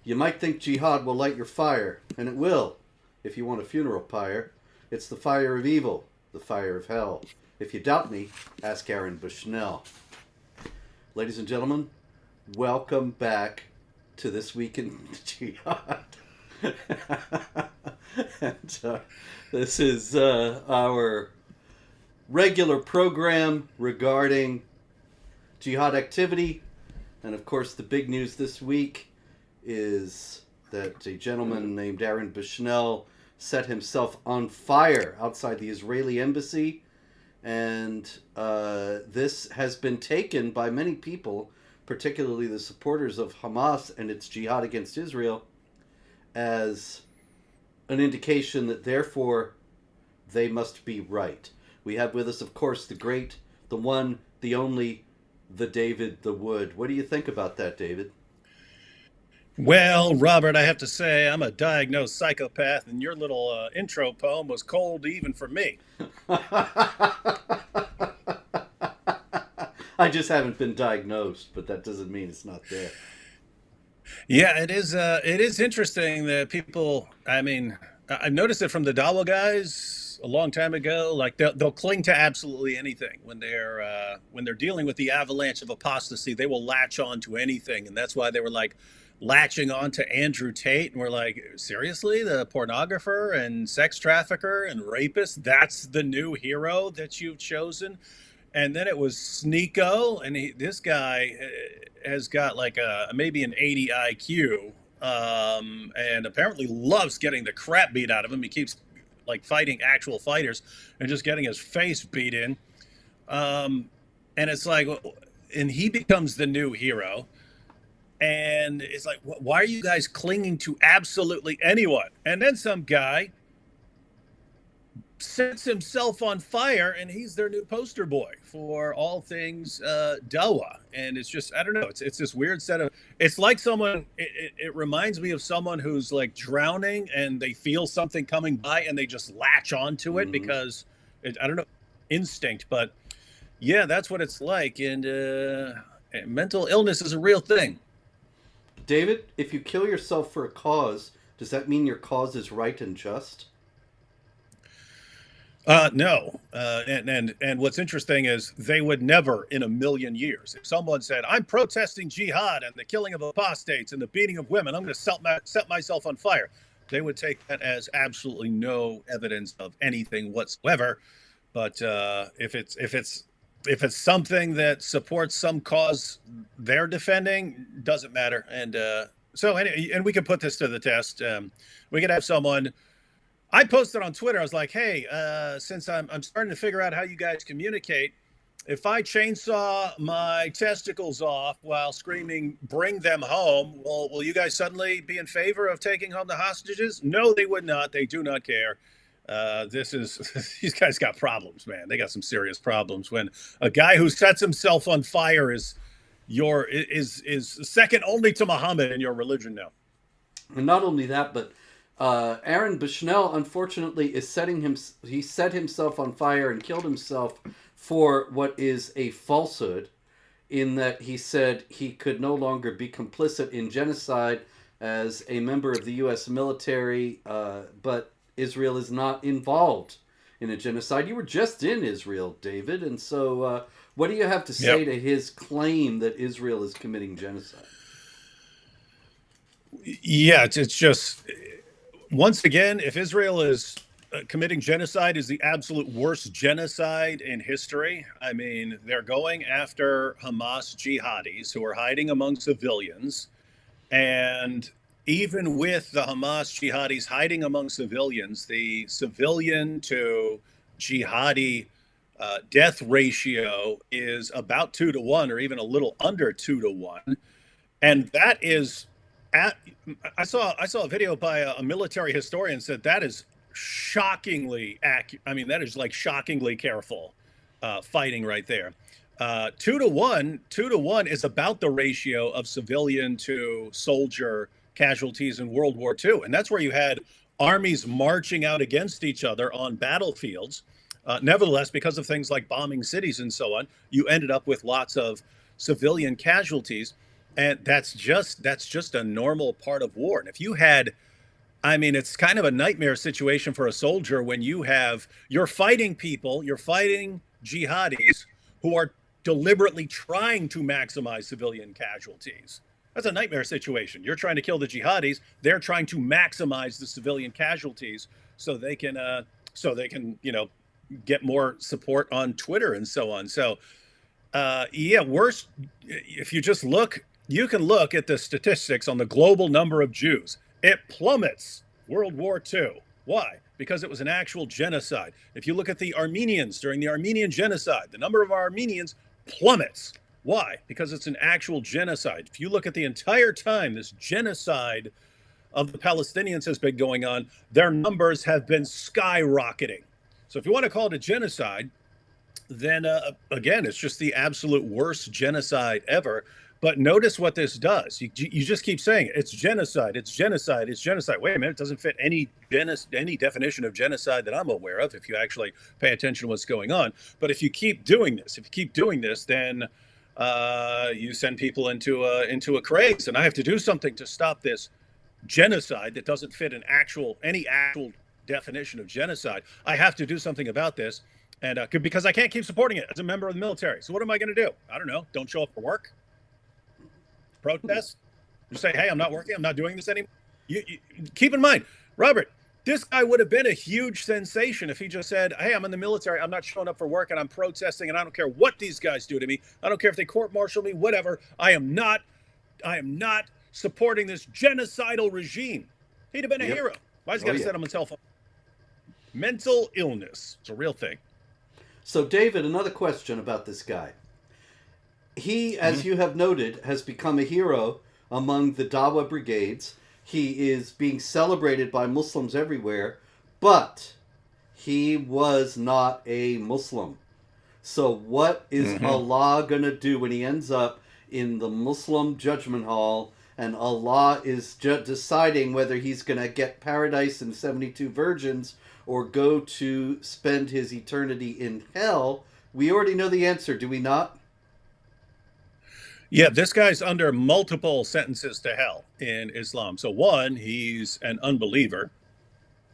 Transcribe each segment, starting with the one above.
You might think jihad will light your fire, and it will, if you want a funeral pyre. It's the fire of evil, the fire of hell. If you doubt me, ask Aaron Bushnell. Ladies and gentlemen, welcome back to This Week in Jihad. And this is our regular program regarding jihad activity. And of course, the big news this week is that a gentleman named Aaron Bushnell set himself on fire outside the Israeli embassy. And this has been taken by many people, particularly the supporters of Hamas and its jihad against Israel, as an indication that therefore they must be right. We have with us, of course, the great, the one, the only, the David the Wood. What do you think about that, David? Well, Robert, I have to say I'm a diagnosed psychopath, and your little intro poem was cold even for me. I just haven't been diagnosed, but that doesn't mean it's not there. Yeah, it is. It is interesting that people. I mean, I've noticed it from the Dawa guys a long time ago. Like they'll cling to absolutely anything when they're dealing with the avalanche of apostasy. They will latch on to anything, and that's why they were like latching on to Andrew Tate, and we're like, seriously, the pornographer and sex trafficker and rapist? That's the new hero that you've chosen? And then it was Sneeko, and this guy has got like maybe an 80 IQ, and apparently loves getting the crap beat out of him. He keeps like fighting actual fighters and just getting his face beat in. And it's like, and he becomes the new hero. And it's like, why are you guys clinging to absolutely anyone? And then some guy sets himself on fire, and he's their new poster boy for all things Dawa. And it's just, I don't know, it's this weird set of, it's like someone, it reminds me of someone who's like drowning and they feel something coming by and they just latch onto it because, I don't know, instinct. But yeah, that's what it's like. And mental illness is a real thing. David, if you kill yourself for a cause, does that mean your cause is right and just? No. And what's interesting is they would never in a million years, if someone said, I'm protesting jihad and the killing of apostates and the beating of women, I'm going to set myself on fire, they would take that as absolutely no evidence of anything whatsoever. But if it's something that supports some cause they're defending, doesn't matter. And so anyway, and we could put this to the test. We could have someone. I posted on Twitter. I was like, "Hey, since I'm starting to figure out how you guys communicate, if I chainsaw my testicles off while screaming, 'Bring them home,' will you guys suddenly be in favor of taking home the hostages?" No, they would not. They do not care. These guys got problems, man. They got some serious problems. When a guy who sets himself on fire is second only to Muhammad in your religion now. And not only that, but Aaron Bushnell, unfortunately, he set himself on fire and killed himself for what is a falsehood, in that he said he could no longer be complicit in genocide as a member of the U.S. military, but Israel is not involved in a genocide. You were just in Israel, David, and so what do you have to say to his claim that Israel is committing genocide? Yeah, it's just, once again, if Israel is committing genocide, is the absolute worst genocide in history. I mean, they're going after Hamas jihadis who are hiding among civilians, and even with the Hamas jihadis hiding among civilians, the civilian to jihadi death ratio is about 2-to-1, or even a little under 2-to-1, and that is. I saw a video by a military historian said that is shockingly accurate. I mean, that is like shockingly careful fighting right there. 2-to-1 is about the ratio of civilian to soldier casualties in World War II. And that's where you had armies marching out against each other on battlefields. Nevertheless, because of things like bombing cities and so on, you ended up with lots of civilian casualties. And that's just a normal part of war. And if you had, I mean, it's kind of a nightmare situation for a soldier when you're fighting people, you're fighting jihadis who are deliberately trying to maximize civilian casualties. That's a nightmare situation. You're trying to kill the jihadis, they're trying to maximize the civilian casualties so they can get more support on Twitter and so on. So yeah, worse. If you just look, you can look at the statistics on the global number of Jews. It plummets World War II. Why? Because it was an actual genocide. If you look at the Armenians during the Armenian genocide, the number of Armenians plummets. Why? Because it's an actual genocide. If you look at the entire time this genocide of the Palestinians has been going on, their numbers have been skyrocketing. So if you want to call it a genocide, then again, it's just the absolute worst genocide ever. But notice what this does. You just keep saying it. It's genocide. It's genocide. It's genocide. Wait a minute. It doesn't fit any definition of genocide that I'm aware of if you actually pay attention to what's going on. But if you keep doing this, then you send people into a craze. And I have to do something to stop this genocide that doesn't fit any actual definition of genocide. I have to do something about this. And because I can't keep supporting it as a member of the military. So what am I going to do? I don't know. Don't show up for work? Protest? You say, hey, I'm not working. I'm not doing this anymore. You keep in mind, Robert, this guy would have been a huge sensation if he just said, hey, I'm in the military. I'm not showing up for work and I'm protesting and I don't care what these guys do to me. I don't care if they court-martial me, whatever. I am not supporting this genocidal regime. He'd have been a hero. Why's he got to set himself up? Mental illness. It's a real thing. So, David, another question about this guy. He, as you have noted, has become a hero among the Dawa brigades. He is being celebrated by Muslims everywhere, but he was not a Muslim. So what is Allah going to do when he ends up in the Muslim judgment hall and Allah is deciding whether he's going to get paradise and 72 virgins or go to spend his eternity in hell? We already know the answer, do we not? Yeah, this guy's under multiple sentences to hell in Islam. So one, he's an unbeliever.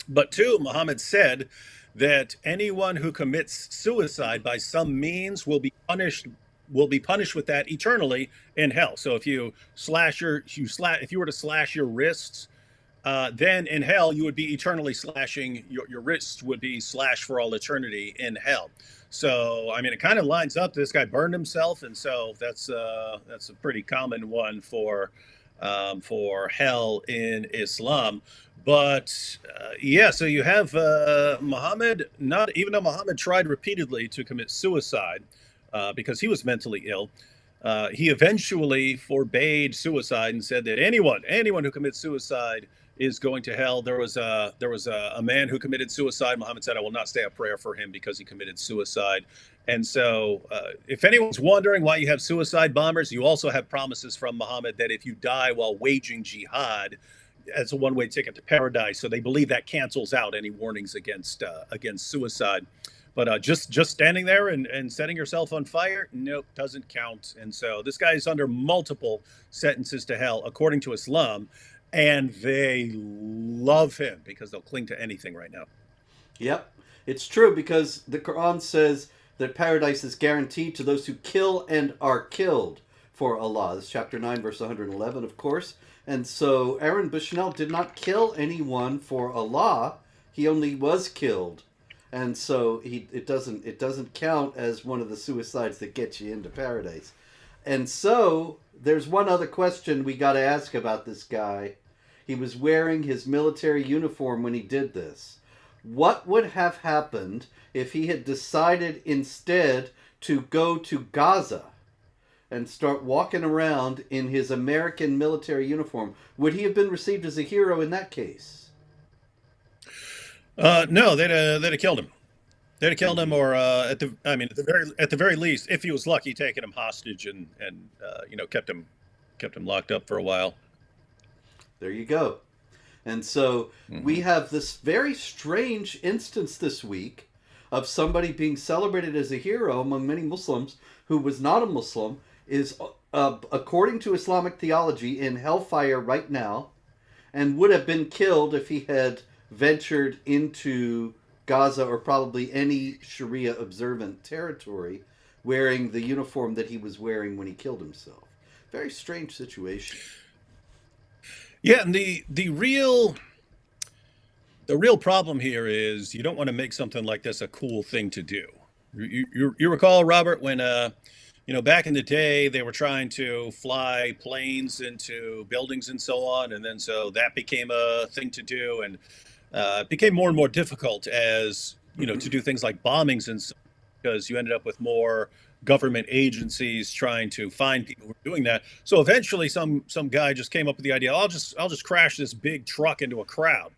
But two, Muhammad said that anyone who commits suicide by some means will be punished with that eternally in hell. So if you were to slash your wrists, then in hell you would be eternally slashing your wrists would be slashed for all eternity in hell. So I mean, it kind of lines up. This guy burned himself, and so that's a pretty common one for hell in Islam. But yeah, so you have Muhammad. Not even though Muhammad tried repeatedly to commit suicide because he was mentally ill. He eventually forbade suicide and said that anyone who commits suicide is going to hell. There was a man who committed suicide. Muhammad said, I will not say a prayer for him because he committed suicide. And so if anyone's wondering why you have suicide bombers, you also have promises from Muhammad that if you die while waging jihad, it's a one-way ticket to paradise. So they believe that cancels out any warnings against suicide. But just standing there and setting yourself on fire, nope, doesn't count. And so this guy is under multiple sentences to hell, according to Islam. And they love him because they'll cling to anything right now. Yep, it's true because the Quran says that paradise is guaranteed to those who kill and are killed for Allah. This is chapter 9, verse 111, of course. And so Aaron Bushnell did not kill anyone for Allah. He only was killed. And so it doesn't count as one of the suicides that gets you into paradise. And so there's one other question we got to ask about this guy. He was wearing his military uniform when he did this. What would have happened if he had decided instead to go to Gaza and start walking around in his American military uniform? Would he have been received as a hero in that case? No, they'd have killed him. They'd have killed him, or at the very least, if he was lucky, taken him hostage and kept him locked up for a while. There you go. And so we have this very strange instance this week of somebody being celebrated as a hero among many Muslims who was not a Muslim is, according to Islamic theology, in hellfire right now, and would have been killed if he had ventured into Gaza or probably any Sharia observant territory wearing the uniform that he was wearing when he killed himself. Very strange situation. Yeah, and the real problem here is you don't want to make something like this a cool thing to do. You recall, Robert, when back in the day they were trying to fly planes into buildings and so on, and then so that became a thing to do, and it became more and more difficult as to do things like bombings and so, because you ended up with more government agencies trying to find people who were doing that. So eventually, some guy just came up with the idea. I'll just crash this big truck into a crowd,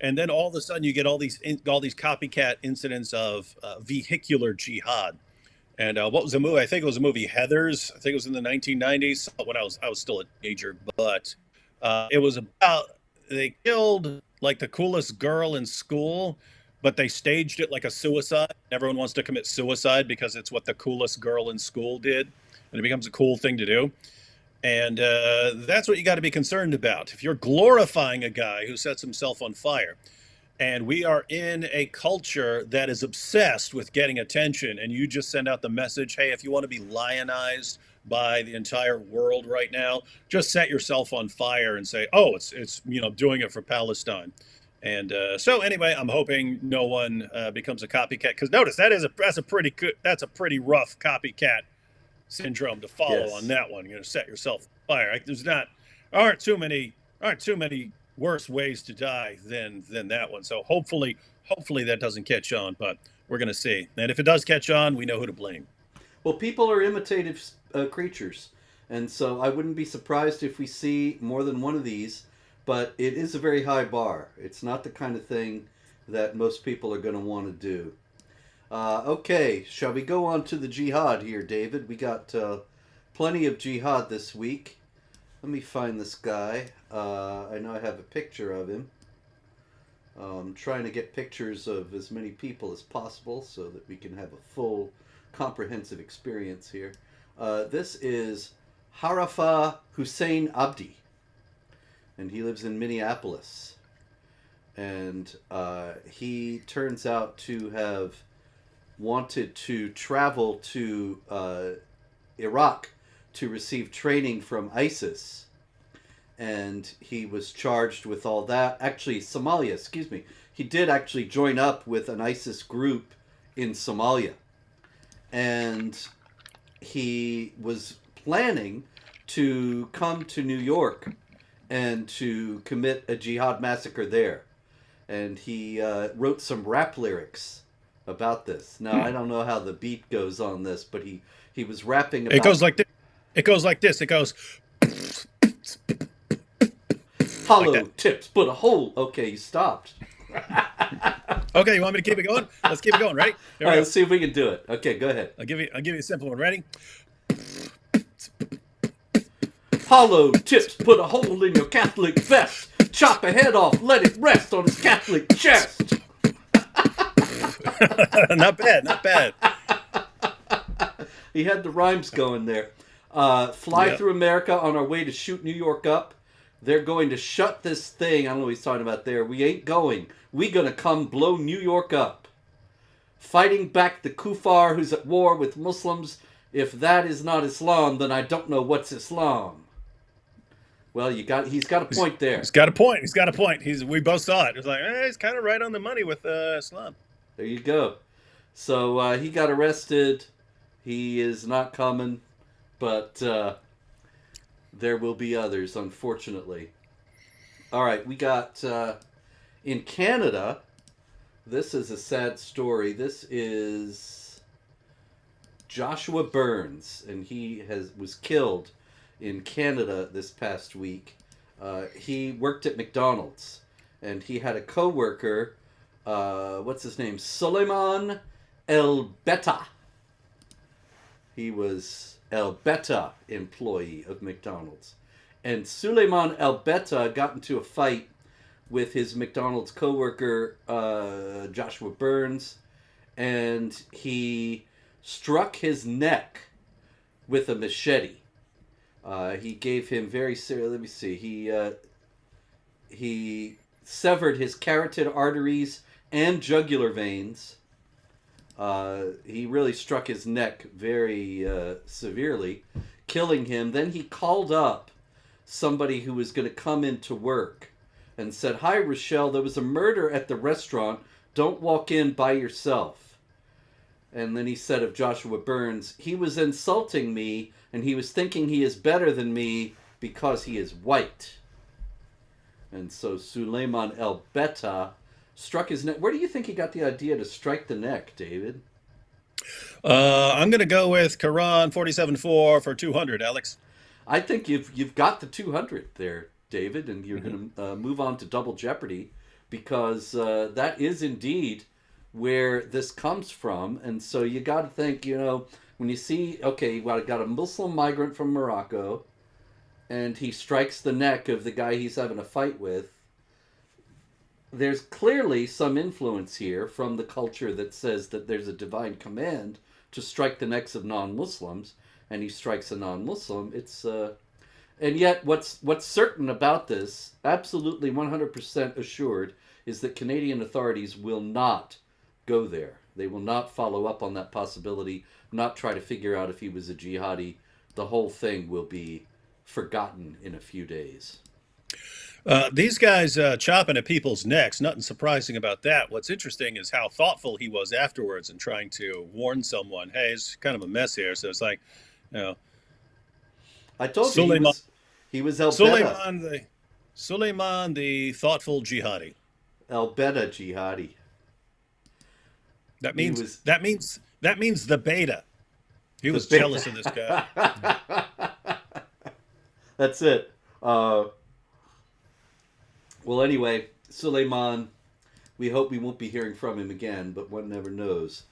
and then all of a sudden you get all these copycat incidents of vehicular jihad. And what was the movie? I think it was a movie, Heathers. I think it was in the 1990s when I was still a teenager. But it was about, they killed like the coolest girl in school, but they staged it like a suicide. Everyone wants to commit suicide because it's what the coolest girl in school did, and it becomes a cool thing to do. And that's what you got to be concerned about. If you're glorifying a guy who sets himself on fire, and we are in a culture that is obsessed with getting attention, and you just send out the message, hey, if you want to be lionized by the entire world right now, just set yourself on fire and say, oh, it's doing it for Palestine. And so anyway, I'm hoping no one becomes a copycat, because notice that's a pretty rough copycat syndrome to follow. Yes. On that one. Set yourself on fire. Aren't too many worse ways to die than that one. So hopefully that doesn't catch on, but we're going to see. And if it does catch on, we know who to blame. Well, people are imitative creatures, and so I wouldn't be surprised if we see more than one of these, but it is a very high bar. It's not the kind of thing that most people are going to want to do. Okay, shall we go on to the jihad here, David? We got plenty of jihad this week. Let me find this guy. I know I have a picture of him. I'm trying to get pictures of as many people as possible so that we can have a full, comprehensive experience here. This is Harafa Hussein Abdi, and he lives in Minneapolis. And he turns out to have wanted to travel to Iraq to receive training from ISIS, and he was charged with all that. Actually, Somalia, excuse me. He did actually join up with an ISIS group in Somalia, and he was planning to come to New York and to commit a jihad massacre there. And he wrote some rap lyrics about this. Now, I don't know how the beat goes on this, but he was rapping about... It goes like this. It goes like this. It goes... Hollow like tips, but a hole... Okay, you stopped. Okay, you want me to keep it going? Let's keep it going. Ready? All right, let's see if we can do it. Okay, go ahead. I'll give you a simple one. Ready? Hollow tips, put a hole in your Catholic vest. Chop a head off, let it rest on his Catholic chest. Not bad. He had the rhymes going there. Fly through America on our way to shoot New York up. They're going to shut this thing. I don't know what he's talking about there. We ain't going. We gonna come blow New York up. Fighting back the kuffar who's at war with Muslims. If that is not Islam, then I don't know what's Islam. Well, he's got a point there. He's got a point. We both saw it. It's like, he's kind of right on the money with Islam. There you go. So he got arrested. He is not coming, but there will be others, unfortunately. All right, we got in Canada. This is a sad story. This is Joshua Burns, and he was killed in Canada this past week. He worked at McDonald's, and he had a coworker. What's his name? Suleiman El Betta. He was El Betta employee of McDonald's. And Suleiman El Betta got into a fight with his McDonald's coworker, Joshua Burns, and he struck his neck with a machete. He gave him very serious. Let me see. He severed his carotid arteries and jugular veins. He really struck his neck very severely, killing him. Then he called up somebody who was going to come into work and said, "Hi, Rochelle, there was a murder at the restaurant. Don't walk in by yourself." And then he said of Joshua Burns, "He was insulting me, and he was thinking he is better than me because he is white." And so Suleiman El-Betta struck his neck. Where do you think he got the idea to strike the neck, David? I'm going to go with Quran 47:4 for 200, Alex. I think you've got the 200 there, David, and you're going to move on to Double Jeopardy, because that is indeed where this comes from. And so you got to think, when you see, okay, you got a Muslim migrant from Morocco, and he strikes the neck of the guy he's having a fight with. There's clearly some influence here from the culture that says that there's a divine command to strike the necks of non-Muslims, and he strikes a non-Muslim. And yet what's certain about this, absolutely 100% assured, is that Canadian authorities will not go there. They will not follow up on that possibility, not try to figure out if he was a jihadi. The whole thing will be forgotten in a few days. These guys chopping at people's necks, nothing surprising about that. What's interesting is how thoughtful he was afterwards in trying to warn someone, hey, it's kind of a mess here. So it's like, I told you he was El-Betta. Suleiman, the thoughtful jihadi. El-Betta jihadi. That means the beta. He was jealous of this guy. That's it. Well, anyway, Suleiman, we hope we won't be hearing from him again, but one never knows.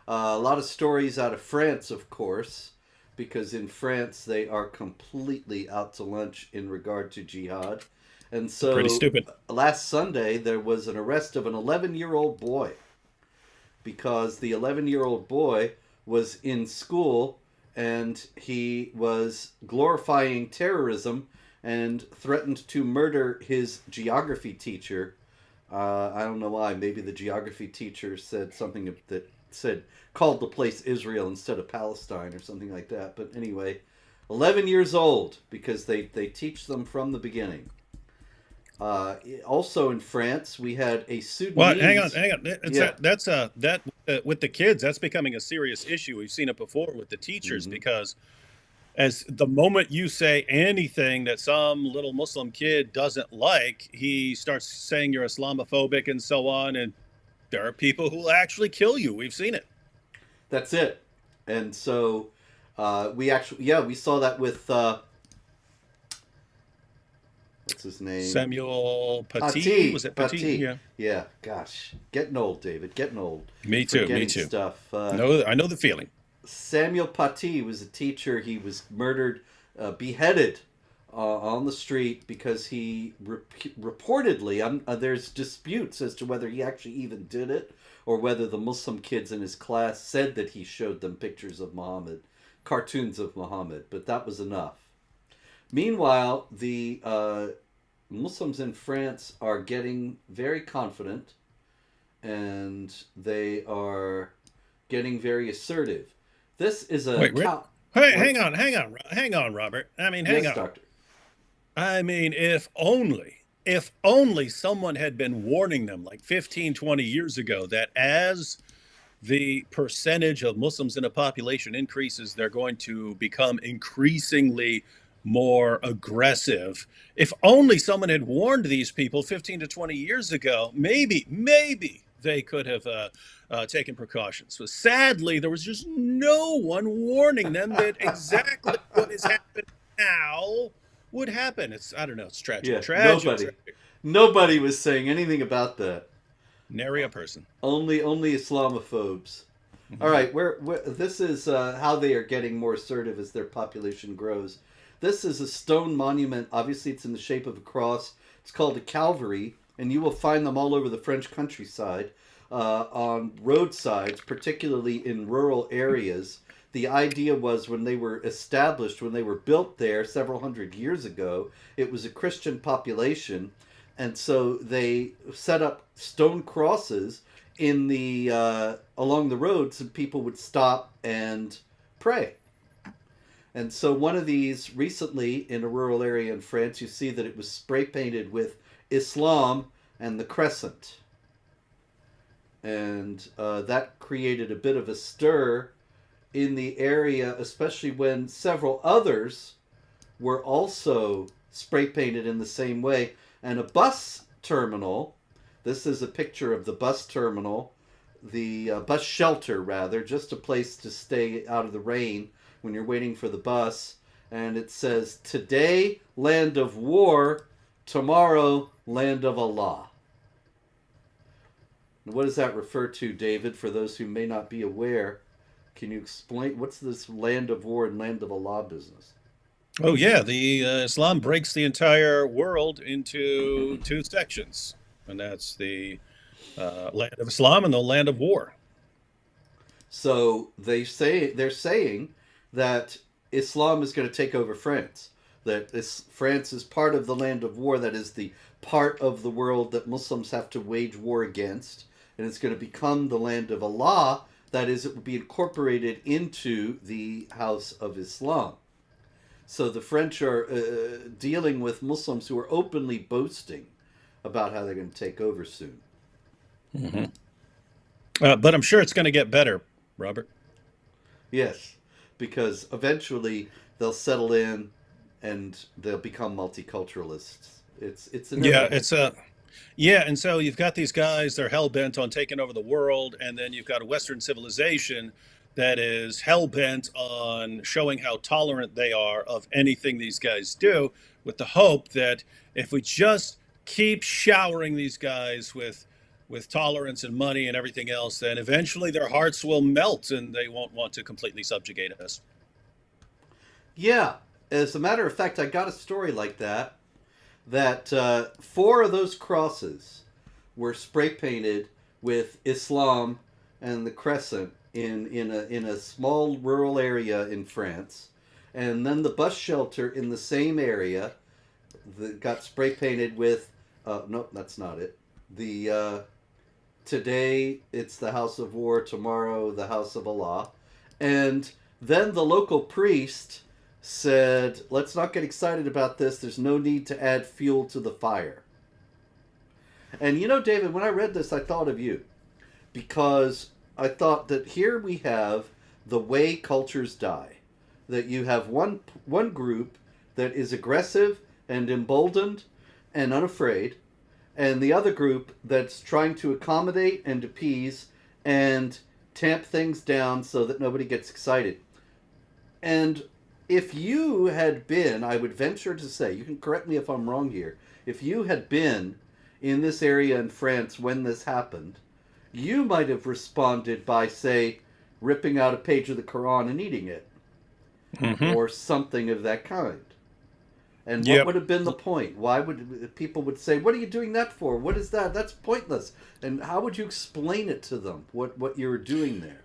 A lot of stories out of France, of course, because in France they are completely out to lunch in regard to jihad. And so pretty stupid. Last Sunday there was an arrest of an 11-year-old boy, because the 11-year-old boy was in school and he was glorifying terrorism and threatened to murder his geography teacher. I don't know why. Maybe the geography teacher said something that called the place Israel instead of Palestine or something like that. But anyway, 11 years old, because they teach them from the beginning. Also in France, we had a Sudanese... Well, hang on. With the kids, that's becoming a serious issue. We've seen it before with the teachers, because as the moment you say anything that some little Muslim kid doesn't like, he starts saying you're Islamophobic and so on. And there are people who will actually kill you. We've seen it. That's it. And so we saw that with what's his name? Samuel Paty. Was it Paty? Yeah. Yeah. Gosh, getting old, David. Getting old. Me too. Stuff. I know the feeling. Samuel Paty was a teacher. He was murdered, beheaded on the street because he reportedly, there's disputes as to whether he actually even did it or whether the Muslim kids in his class said that he showed them pictures of Muhammad, cartoons of Muhammad, but that was enough. Meanwhile, the Muslims in France are getting very confident, and they are getting very assertive. This is a... Hang on, Robert. I mean, hang on. Doctor. I mean, if only someone had been warning them like 15, 20 years ago that as the percentage of Muslims in a population increases, they're going to become increasingly more aggressive. If only someone had warned these people 15 to 20 years ago, maybe they could have taken precautions. But sadly, there was just no one warning them that exactly what is happening now would happen. It's tragic. Yeah, nobody was saying anything about that. Nary a person. Only Islamophobes. All right, this is how they are getting more assertive as their population grows. This is a stone monument. Obviously, it's in the shape of a cross. It's called a Calvary, and you will find them all over the French countryside, on roadsides, particularly in rural areas. the idea was when they were established, when they were built there several hundred years ago, it was a Christian population, and so they set up stone crosses in the along the roads, and people would stop and pray. And so one of these recently in a rural area in France, you see that it was spray painted with Islam and the crescent. And that created a bit of a stir in the area, especially when several others were also spray painted in the same way. And a bus terminal, this is a picture of the bus terminal, the bus shelter rather, just a place to stay out of the rain when you're waiting for the bus. And it says, "Today, land of war, tomorrow, land of Allah." And what does that refer to, David, for those who may not be aware? Can you explain what's this land of war and land of Allah business? Oh yeah, the Islam breaks the entire world into two sections, and that's the land of Islam and the land of war. So they're saying that Islam is going to take over France. That France is part of the land of war. That is the part of the world that Muslims have to wage war against, and it's going to become the land of Allah. That is, it will be incorporated into the House of Islam. So the French are dealing with Muslims who are openly boasting about how they're going to take over soon. Mm-hmm. But I'm sure it's going to get better, Robert. Yes, because eventually they'll settle in and they'll become multiculturalists. It's inevitable. Yeah, and so you've got these guys, they're hell bent on taking over the world, and then you've got a Western civilization that is hell bent on showing how tolerant they are of anything these guys do, with the hope that if we just keep showering these guys with tolerance and money and everything else, then eventually their hearts will melt and they won't want to completely subjugate us. Yeah, as a matter of fact, I got a story like that. That 4 of those crosses were spray painted with Islam and the crescent in a small rural area in France, and then the bus shelter in the same area that got spray painted with nope, that's not it. The today it's the House of War, tomorrow the House of Allah, and then the local priest said, "Let's not get excited about this. There's no need to add fuel to the fire." And you know, David, when I read this, I thought of you. Because I thought that here we have the way cultures die. That you have one group that is aggressive and emboldened and unafraid, and the other group that's trying to accommodate and appease and tamp things down so that nobody gets excited. And if you had been, I would venture to say, you can correct me if I'm wrong here, if you had been in this area in France when this happened, you might have responded by, say, ripping out a page of the Quran and eating it, or something of that kind. And what would have been the point? Why would people would say, "What are you doing that for? What is that? That's pointless." And how would you explain it to them? What you were doing there?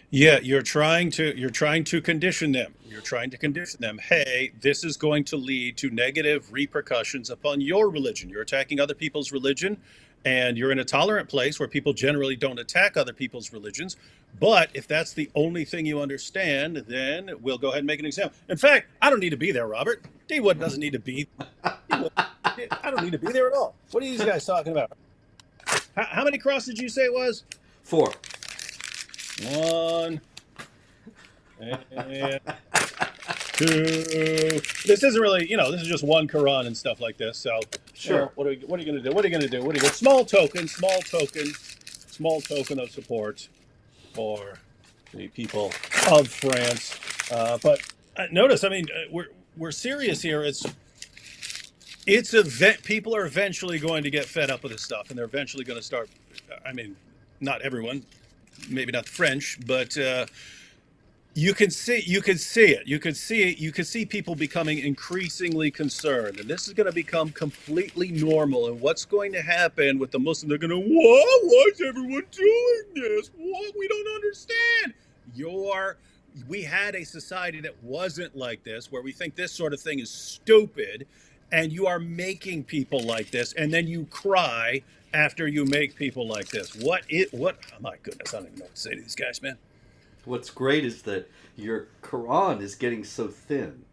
Yeah, you're trying to condition them. You're trying to condition them. Hey, this is going to lead to negative repercussions upon your religion. You're attacking other people's religion, and you're in a tolerant place where people generally don't attack other people's religions. But if that's the only thing you understand, then we'll go ahead and make an example. In fact, I don't need to be there, Robert. D-Wood doesn't need to be. I don't need to be there at all. What are these guys talking about? How many crosses did you say it was? 4. 1 and 2. This isn't really, this is just one Quran and stuff like this. So, sure. What are you going to do? What are you going to do? What are you going small token of support for the people of France. But notice, I mean, we're serious here. It's people are eventually going to get fed up with this stuff, and they're eventually going to start. I mean, not everyone, maybe not the French, but you can see it. You could see people becoming increasingly concerned, and this is going to become completely normal. And what's going to happen with the Muslims? They're going to, why is everyone doing this? What? We don't understand. we had a society that wasn't like this, where we think this sort of thing is stupid, and you are making people like this, and then you cry after you make people like this. What? Oh my goodness, I don't even know what to say to these guys, man. What's great is that your Quran is getting so thin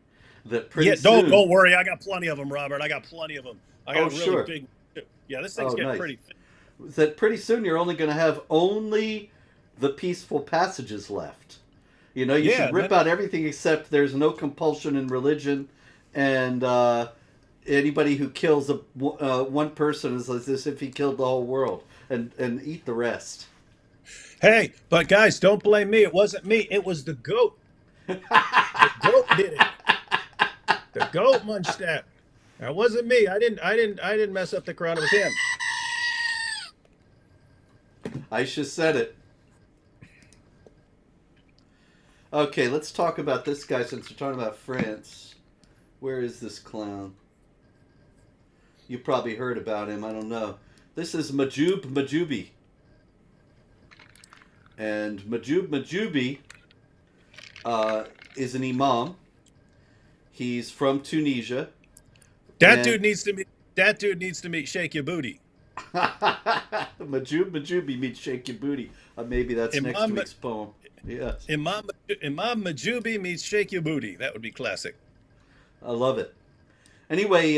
that pretty Yeah, soon. don't worry, I got plenty of them, Robert. I got plenty of them. I Oh, got really sure. big. Yeah, this thing's Oh, getting nice. pretty thin. That pretty soon you're only going to have only the peaceful passages left. You know, you should Yeah, rip then out everything except there's no compulsion in religion, and anybody who kills one person is as if he killed the whole world, and eat the rest. hey, but guys, don't blame me. It wasn't me. It was the goat. The goat did it. The goat munched that. That wasn't me. I didn't mess up the Quran. It was him. I just said it. Okay, let's talk about this guy since we're talking about France. Where is this clown? You probably heard about him. I don't know. This is Mahjoubi. And Mahjoubi is an imam. He's from Tunisia. That And dude needs to meet. That dude needs to meet Shake Your Booty. Mahjoubi meets Shake Your Booty. Maybe that's next Imam week's poem. Yes, Imam Majubi meets Shake Your Booty. That would be classic. I love it. Anyway,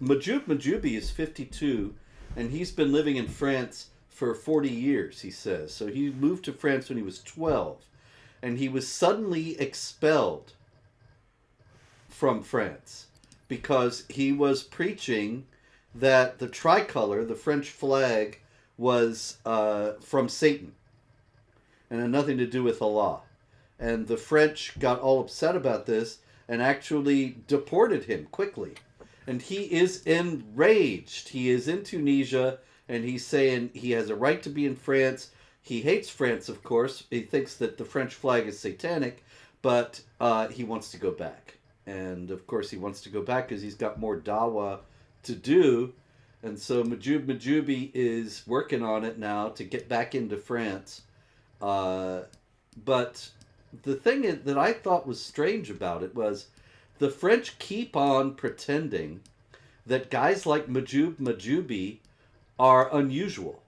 Mahjoubi is 52, and he's been living in France for 40 years, he says. So he moved to France when he was 12, and he was suddenly expelled from France because he was preaching that the tricolor, the French flag, was from Satan and had nothing to do with Allah. And the French got all upset about this and actually deported him quickly. And he is enraged. He is in Tunisia and he's saying he has a right to be in France. He hates France, of course. He thinks that the French flag is satanic, but he wants to go back. And of course, he wants to go back because he's got more dawah to do. And so Mahjoubi is working on it now to get back into France. But the thing that I thought was strange about it was the French keep on pretending that guys like Mahjoubi are unusual.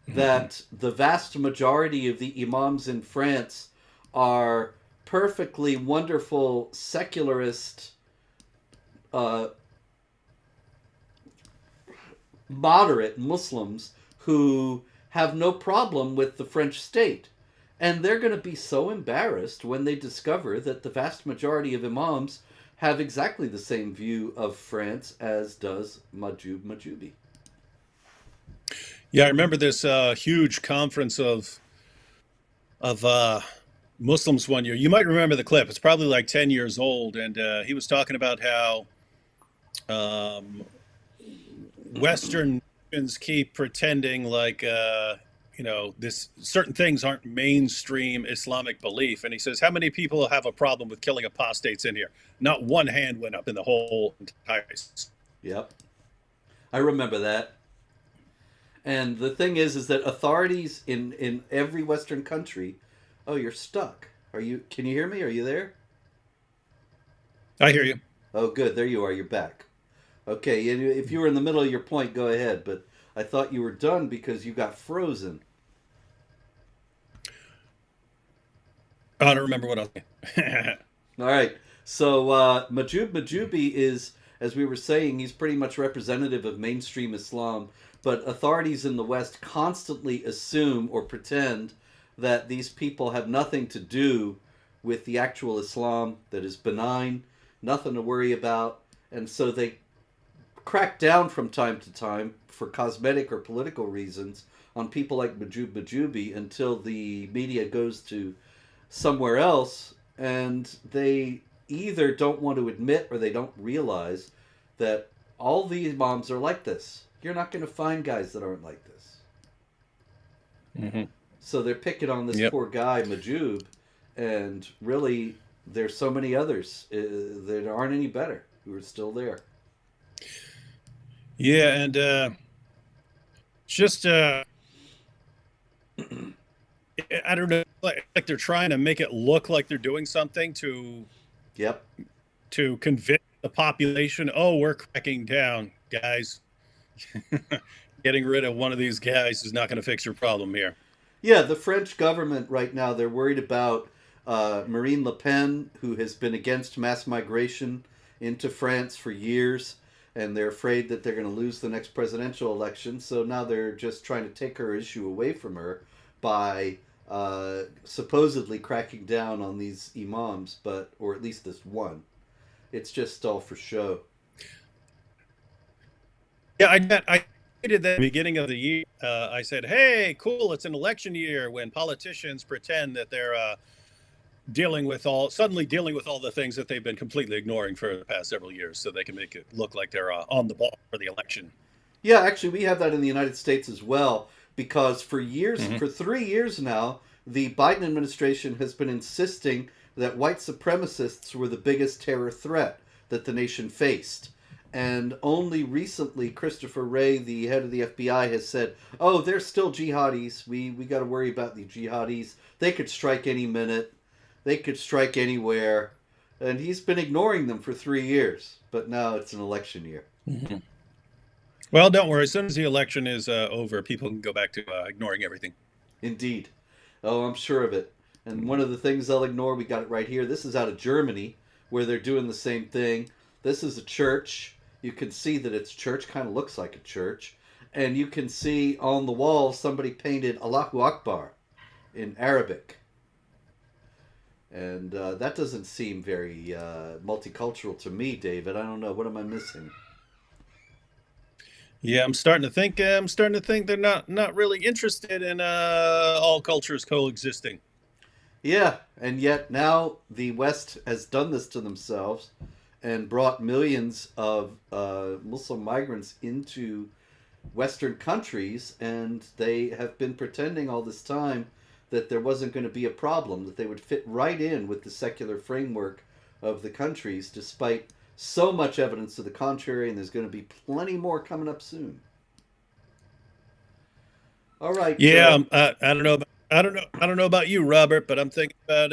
That the vast majority of the imams in France are perfectly wonderful secularist, moderate Muslims who have no problem with the French state. And they're going to be so embarrassed when they discover that the vast majority of imams have exactly the same view of France as does Mahjoubi. Yeah, I remember this huge conference of Muslims one year. You might remember the clip. It's probably like 10 years old, and he was talking about how um, Western nations keep pretending like this certain things aren't mainstream Islamic belief. And he says, how many people have a problem with killing apostates in here? Not one hand went up in the whole entire. Yep. I remember that. And the thing is that authorities in every Western country. Oh, you're stuck. Are you? Can you hear me? Are you there? I hear you. Oh, good. There you are. You're back. Okay. If you were in the middle of your point, go ahead. But I thought you were done because you got frozen. I don't remember what else. All right. So Mahjoubi is, as we were saying, he's pretty much representative of mainstream Islam. But authorities in the West constantly assume or pretend that these people have nothing to do with the actual Islam that is benign, nothing to worry about. And so they crack down from time to time for cosmetic or political reasons on people like Mahjoubi until the media goes to somewhere else and they either don't want to admit or they don't realize that all the imams are like this. You're not going to find guys that aren't like this. Mm-hmm. So they're picking on this Yep. poor guy, Mahjoub, and really there's so many others that aren't any better who are still there. Yeah, and just I don't know, like they're trying to make it look like they're doing something Yep. to convince the population, oh, we're cracking down, guys. Getting rid of one of these guys is not going to fix your problem here. Yeah, the French government right now, they're worried about Marine Le Pen, who has been against mass migration into France for years, and they're afraid that they're going to lose the next presidential election. So now they're just trying to take her issue away from her by supposedly cracking down on these imams, but or at least this one. It's just all for show. Yeah, I did that at the beginning of the year. I said, "Hey, cool! It's an election year when politicians pretend that they're suddenly dealing with all the things that they've been completely ignoring for the past several years, so they can make it look like they're on the ball for the election." Yeah, actually, we have that in the United States as well because for years, Mm-hmm. for 3 years now, the Biden administration has been insisting that white supremacists were the biggest terror threat that the nation faced. And only recently, Christopher Wray, the head of the FBI, has said, "Oh, they're still jihadis. We got to worry about the jihadis. They could strike any minute. They could strike anywhere." And he's been ignoring them for 3 years. But now it's an election year. Mm-hmm. Well, don't worry. As soon as the election is over, people can go back to ignoring everything. Indeed. Oh, I'm sure of it. And one of the things they'll ignore, we got it right here. This is out of Germany, where they're doing the same thing. This is a church. You can see that it's church, kind of looks like a church. And you can see on the wall somebody painted Allahu Akbar in Arabic. And that doesn't seem very multicultural to me, David. I don't know. What am I missing? Yeah, I'm starting to think. I'm starting to think they're not really interested in all cultures coexisting. Yeah, and yet now the West has done this to themselves and brought millions of Muslim migrants into Western countries, and they have been pretending all this time that there wasn't going to be a problem, that they would fit right in with the secular framework of the countries, despite so much evidence to the contrary, and there's going to be plenty more coming up soon. All right. Yeah, I don't know. I don't know about you, Robert, but I'm thinking about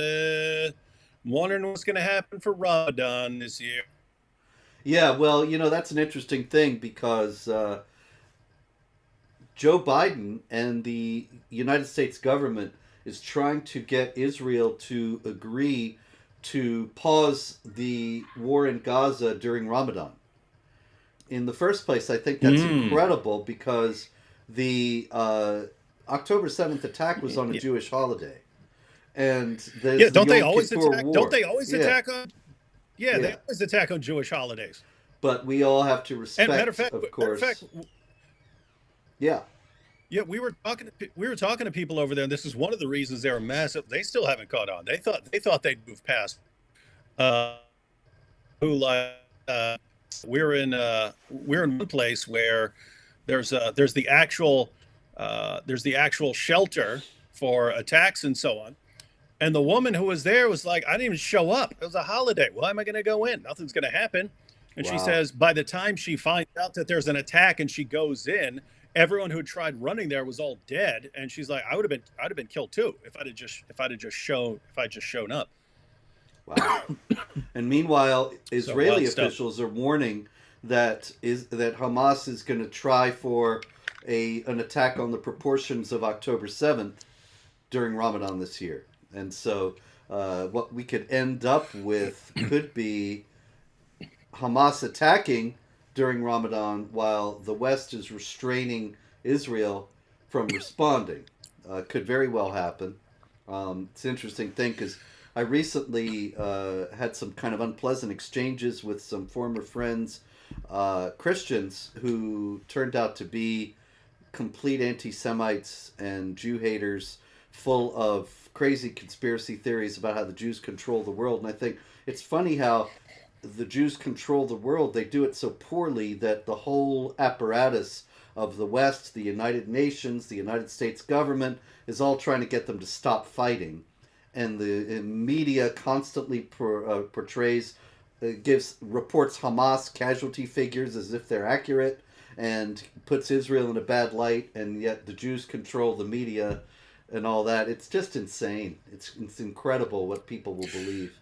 wondering what's going to happen for Ramadan this year. Yeah, well, that's an interesting thing because Joe Biden and the United States government is trying to get Israel to agree to pause the war in Gaza during Ramadan. In the first place, I think that's incredible because the October 7th attack was on a Jewish holiday. And there's Yeah, the don't they Yom always Kippur attack? War. Don't they always Yeah, attack on? Yeah, they yeah. always attack on Jewish holidays. But we all have to And respect, of course. Yeah. yeah, we were talking to people over there, and this is one of the reasons they were massive. They still haven't caught on. They thought they'd move past. Uh, who like we're in one place where there's the actual shelter for attacks and so on. And the woman who was there was like, I didn't even show up. It was a holiday. Why am I going to go in? Nothing's going to happen. And she Wow. says, by the time she finds out that there's an attack and she goes in, everyone who tried running there was all dead. And she's like, I'd have been killed too if I'd just shown up. Wow. And meanwhile, Israeli wild stuff. officials are warning that Hamas is going to try for an attack on the proportions of October 7th during Ramadan this year. And so what we could end up with could be Hamas attacking during Ramadan while the West is restraining Israel from responding. Could very well happen. It's an interesting thing because I recently had some kind of unpleasant exchanges with some former friends, Christians, who turned out to be complete anti-Semites and Jew haters, full of crazy conspiracy theories about how the Jews control the world. And I think it's funny how the Jews control the world. They do it so poorly that the whole apparatus of the West, the United Nations, the United States government, is all trying to get them to stop fighting. And the media constantly portrays, reports Hamas casualty figures as if they're accurate, and puts Israel in a bad light, and yet the Jews control the media and all that. It's just insane. It's incredible what people will believe.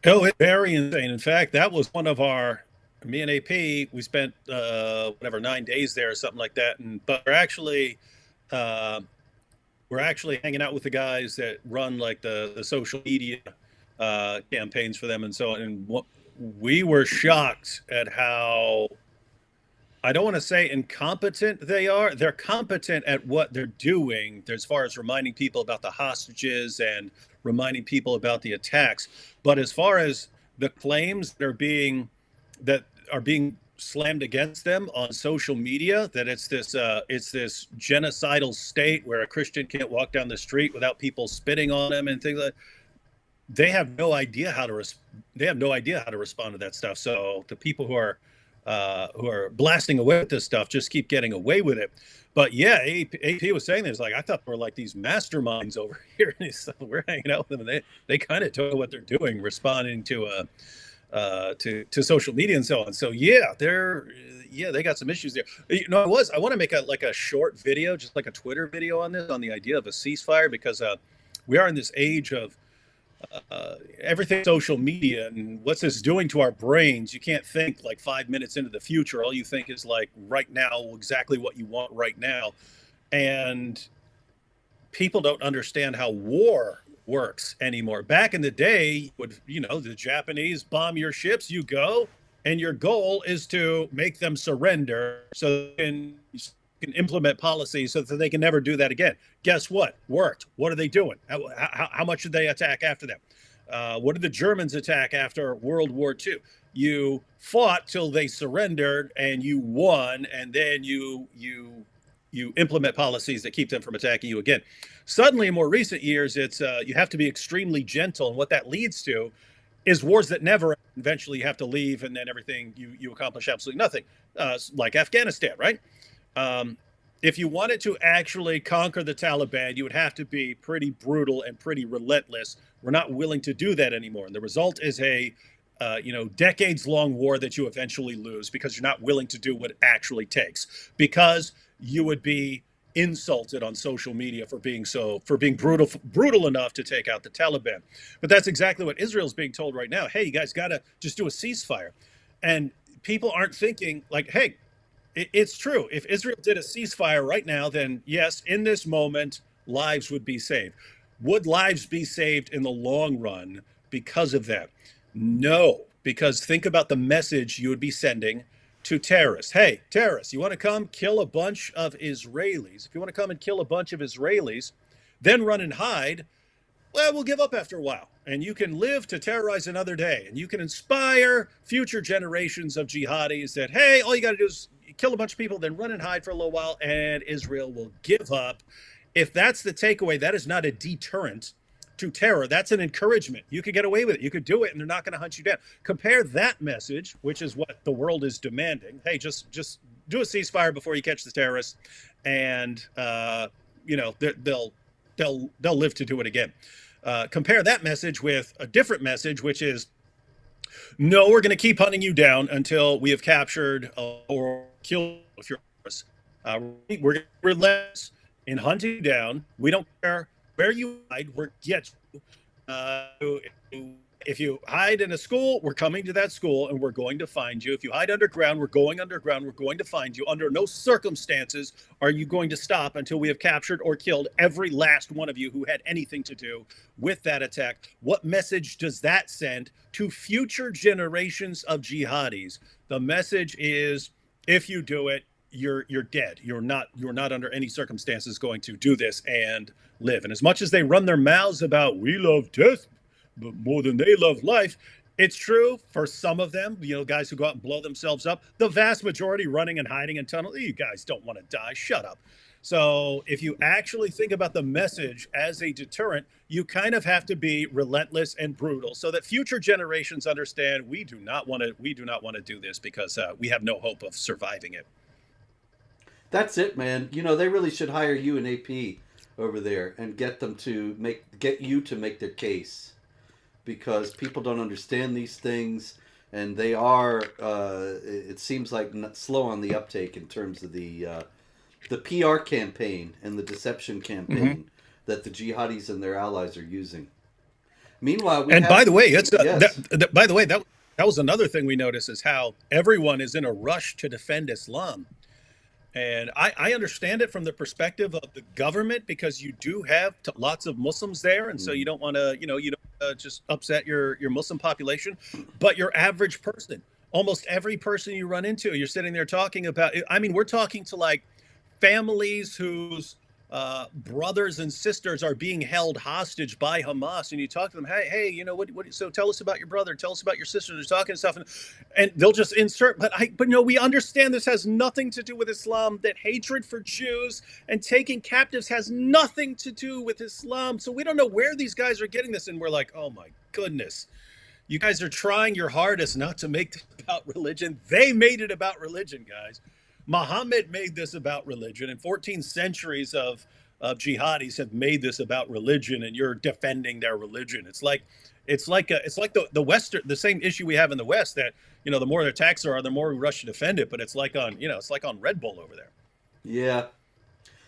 Oh, it's very insane. In fact, that was one of our me and AP. We spent whatever 9 days there or something like that, and but uh, we're actually hanging out with the guys that run like the social media campaigns for them and so on. And what, we were shocked at how, I don't want to say incompetent they are. They're competent at what they're doing as far as reminding people about the hostages and reminding people about the attacks. But as far as the claims that are being slammed against them on social media, that it's this genocidal state where a Christian can't walk down the street without people spitting on them and things like that, they have no idea how to they have no idea how to respond to that stuff. So the people who are blasting away with this stuff just keep getting away with it. But yeah, AP was saying this, like, I thought we're like these masterminds over here, and we're hanging out with them, and they kind of know what they're doing, responding to social media and so on. So yeah, they got some issues there. You know, I want to make a short video, just like a Twitter video on this, on the idea of a ceasefire, because we are in this age of everything social media, and what's this doing to our brains. You can't think like 5 minutes into the future. All you think is like right now, exactly what you want right now. And people don't understand how war works anymore. Back in the day, the Japanese bomb your ships, you go, and your goal is to make them surrender so you can implement policies so that they can never do that again. Guess what? Worked. What are they doing? How much did they attack after that? What did the Germans attack after World War II? You fought till they surrendered and you won, and then you implement policies that keep them from attacking you again. Suddenly, in more recent years, it's you have to be extremely gentle, and what that leads to is wars that never eventually you have to leave, and then everything you accomplish absolutely nothing, like Afghanistan, right? If you wanted to actually conquer the Taliban, you would have to be pretty brutal and pretty relentless. We're not willing to do that anymore, and the result is a decades-long war that you eventually lose because you're not willing to do what it actually takes, because you would be insulted on social media for being brutal enough to take out the Taliban. But that's exactly what Israel's being told right now. Hey, you guys got to just do a ceasefire. And people aren't thinking like, hey, it's true. If Israel did a ceasefire right now, then yes, in this moment, lives would be saved. Would lives be saved in the long run because of that? No, because think about the message you would be sending to terrorists. Hey, terrorists, you want to come kill a bunch of Israelis? If you want to come and kill a bunch of Israelis, then run and hide, well, we'll give up after a while. And you can live to terrorize another day. And you can inspire future generations of jihadis that, hey, all you got to do is kill a bunch of people, then run and hide for a little while, and Israel will give up. If that's the takeaway, that is not a deterrent to terror. That's an encouragement. You could get away with it. You could do it, and they're not going to hunt you down. Compare that message, which is what the world is demanding. Hey, just do a ceasefire before you catch the terrorists, and they'll live to do it again. Compare that message with a different message, which is, no, we're going to keep hunting you down until we have captured or killed your terrorists. We're relentless in hunting you down. We don't care where you hide, we're get you. If you hide in a school, we're coming to that school and we're going to find you. If you hide underground, we're going underground. We're going to find you. Under no circumstances are you going to stop until we have captured or killed every last one of you who had anything to do with that attack. What message does that send to future generations of jihadis? The message is, if you do it, you're dead. You're not under any circumstances going to do this and live. And as much as they run their mouths about we love death but more than they love life, it's true for some of them, guys who go out and blow themselves up. The vast majority running and hiding in tunnels, you guys don't want to die. Shut up. So if you actually think about the message as a deterrent, you kind of have to be relentless and brutal so that future generations understand we do not want to do this because we have no hope of surviving it. That's it, man. They really should hire you and AP over there and get you to make their case, because people don't understand these things, and they are. It seems like slow on the uptake in terms of the the PR campaign and the deception Hmm. campaign that the jihadis and their allies are using. Meanwhile, we And by have the way, yes, by the way, that was another thing we noticed is how everyone is in a rush to defend Islam. And I understand it from the perspective of the government because you do have lots of Muslims there, and so you Mhm. don't want to, you don't just upset your Muslim population. But your average person, almost every person you run into, you're sitting there talking about. I mean, we're talking to like families whose brothers and sisters are being held hostage by Hamas, and you talk to them, hey, what? So tell us about your brother, tell us about your sister. They're talking and stuff, and they'll just insert. But no, we understand this has nothing to do with Islam. That hatred for Jews and taking captives has nothing to do with Islam. So we don't know where these guys are getting this, and we're like, oh my goodness. You guys are trying your hardest not to make this about religion. They made it about religion, guys. Muhammad made this about religion, and 14 centuries of jihadis have made this about religion, and you're defending their religion. It's like the Western, the same issue we have in the West that the more the attacks there are, the more we rush to defend it. But it's like on Red Bull over there. yeah,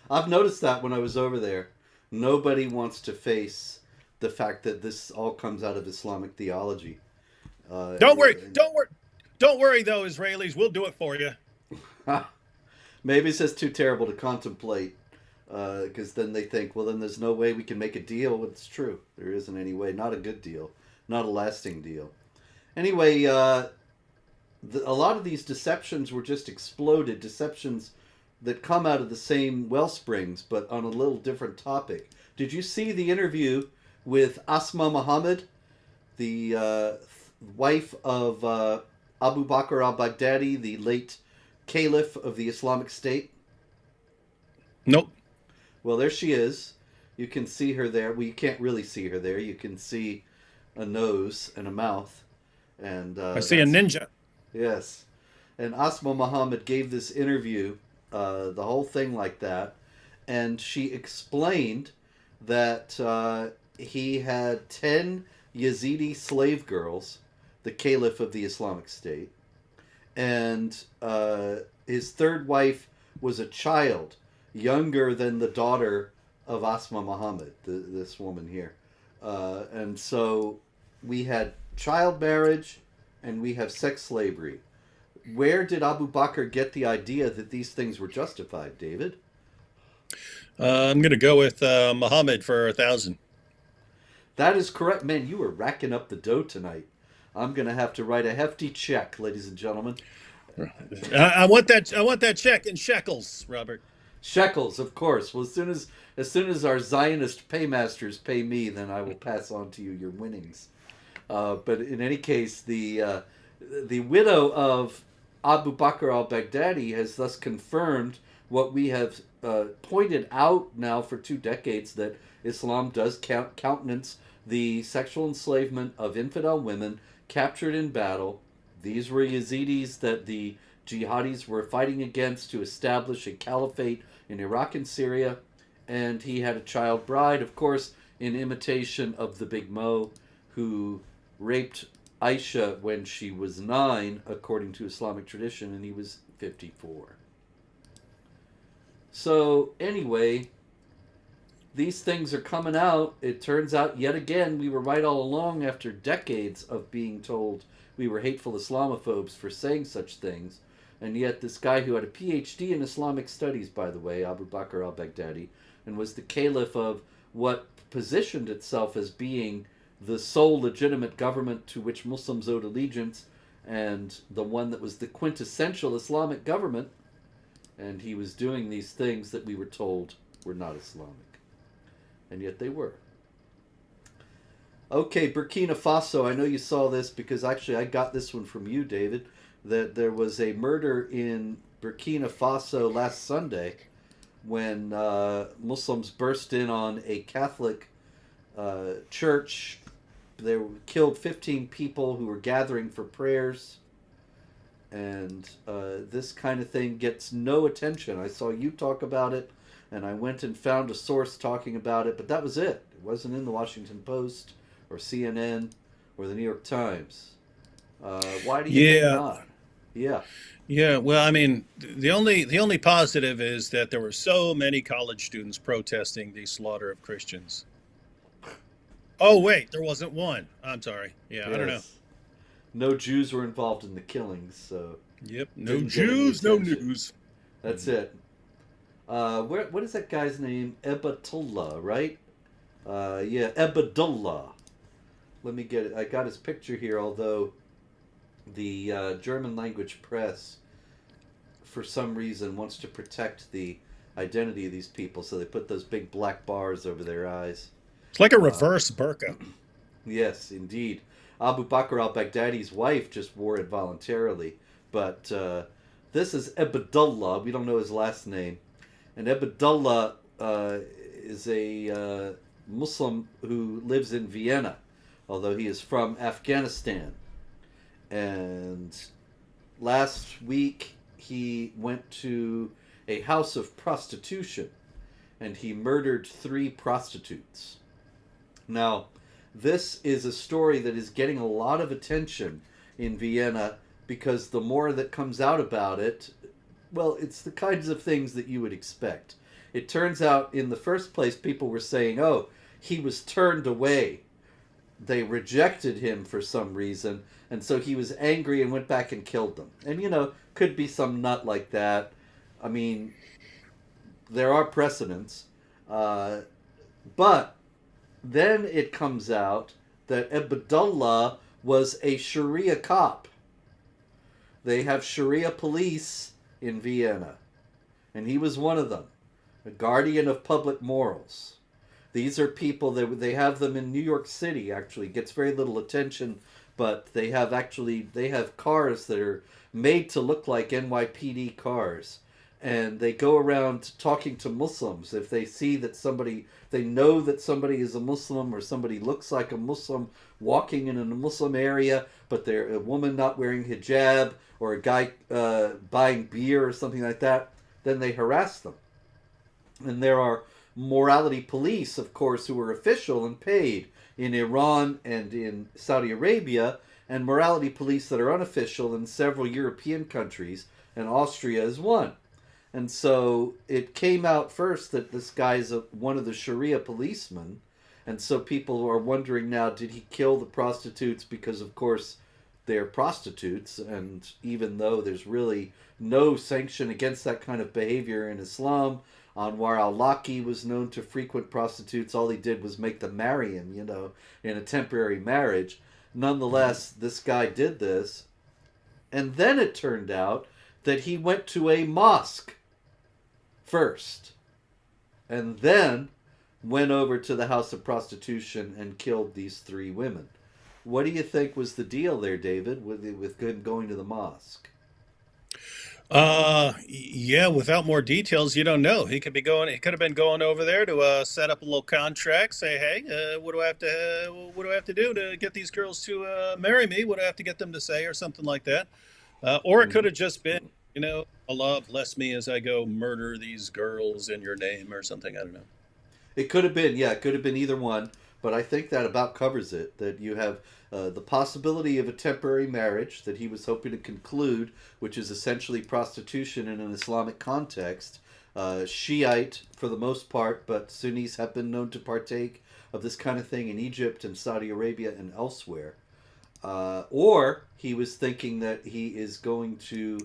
I've noticed that when I was over there, nobody wants to face the fact that this all comes out of Islamic theology. Uh, Don't worry, don't worry though, Israelis. We'll do it for you. Maybe it's just too terrible to contemplate, because then they think, well, then there's no way we can make a deal. Well, it's true. There isn't any way. Not a good deal. Not a lasting deal. Anyway, a lot of these deceptions were just exploded. Deceptions that come out of the same well springs, but on a little different topic. Did you see the interview with Asma Muhammad, the wife of Abu Bakr al-Baghdadi, the late caliph of the Islamic State? Nope. Well, there she is. You can see her there. Well, you can't really see her there. You can see a nose and a mouth, and I see a that's ninja. yes. And Asma Muhammad gave this interview, the whole thing like that, and she explained that he had 10 Yazidi slave girls, the caliph of the Islamic State, and his third wife was a child younger than the daughter of Asma Muhammad, this woman here. And so we had child marriage and we have sex slavery. Where did Abu Bakr get the idea that these things were justified, David? I'm gonna go with Muhammad for 1,000. That is correct. Man, you were racking up the dough tonight. I'm going to have to write a hefty check, ladies and gentlemen. I want that. I want that check in shekels, Robert. Shekels, of course. Well, as soon as our Zionist paymasters pay me, then I will pass on to you your winnings. But in any case, the widow of Abu Bakr al-Baghdadi has thus confirmed what we have pointed out now for 2 decades, that Islam does countenance the sexual enslavement of infidel women captured in battle. These were Yazidis that the jihadis were fighting against to establish a caliphate in Iraq and Syria, and he had a child bride, of course, in imitation of the Big Mo, who raped Aisha when she was 9, according to Islamic tradition, and he was 54. So, anyway, these things are coming out. It turns out, yet again, we were right all along after decades of being told we were hateful Islamophobes for saying such things. And yet, this guy who had a PhD in Islamic studies, by the way, Abu Bakr al Baghdadi, and was the caliph of what positioned itself as being the sole legitimate government to which Muslims owed allegiance, and the one that was the quintessential Islamic government, and he was doing these things that we were told were not Islamic. And yet they were. Okay, Burkina Faso, I know you saw this because actually I got this one from you, David, that there was a murder in Burkina Faso last Sunday when Muslims burst in on a Catholic church. They killed 15 people who were gathering for prayers. And this kind of thing gets no attention. I saw you talk about it, and I went and found a source talking about it, but that was it. It wasn't in the Washington Post or CNN or the New York Times. Why do you think Yeah, not? Yeah. Yeah, well, I mean, the only positive is that there were so many college students protesting the slaughter of Christians. Oh, wait, there wasn't one. I'm sorry. Yeah, I don't know. Yes. No Jews were involved in the killings, so Yep, no didn't get any Jews, no attention. news. That's it. What is that guy's name? Ebatullah, right? Yeah, Ebadullah. Let me get it. I got his picture here, although the German language press, for some reason, wants to protect the identity of these people, so they put those big black bars over their eyes. It's like a Uh, reverse burqa. yes, indeed. Abu Bakr al Baghdadi's wife just wore it voluntarily, but this is Ebadullah. We don't know his last name. And Ebadullah is a Muslim who lives in Vienna, although he is from Afghanistan. And last week he went to a house of prostitution and he murdered 3 prostitutes. Now, this is a story that is getting a lot of attention in Vienna because the more that comes out about it, well, it's the kinds of things that you would expect. It turns out, in the first place, people were saying, oh, he was turned away. They rejected him for some reason, and so he was angry and went back and killed them. And, could be some nut like that. I mean, there are precedents. But then it comes out that Abdullah was a Sharia cop. They have Sharia police in Vienna, and he was one of them, a guardian of public morals. These are people that they have them in New York City. Actually, gets very little attention, but they have cars that are made to look like NYPD cars, and they go around talking to Muslims if they see that they know that somebody is a Muslim or somebody looks like a Muslim walking in a Muslim area, but they're a woman not wearing hijab or a guy buying beer or something like that, then they harass them. And there are morality police, of course, who are official and paid in Iran and in Saudi Arabia, and morality police that are unofficial in several European countries, and Austria is one. And so it came out first that this guy's one of the Sharia policemen, and so people are wondering now, did he kill the prostitutes because, of course, they're prostitutes, and even though there's really no sanction against that kind of behavior in Islam, Anwar al-Awlaki was known to frequent prostitutes. All he did was make them marry him, in a temporary marriage. Nonetheless, this guy did this. And then it turned out that he went to a mosque first. And then went over to the house of prostitution and killed these 3 women. What do you think was the deal there, David, with him going to the mosque? Yeah, without more details, you don't know. He could have been going over there to set up a little contract, say, hey, what do I have to do to get these girls to marry me? What do I have to get them to say, or something like that? Or it could Mm-hmm. have just been, Allah bless me as I go murder these girls in your name or something. I don't know. It could have been, yeah, it could have been either one, but I think that about covers it. That you have the possibility of a temporary marriage that he was hoping to conclude, which is essentially prostitution in an Islamic context. Shiite for the most part, but Sunnis have been known to partake of this kind of thing in Egypt and Saudi Arabia and elsewhere. Or he was thinking that he is going to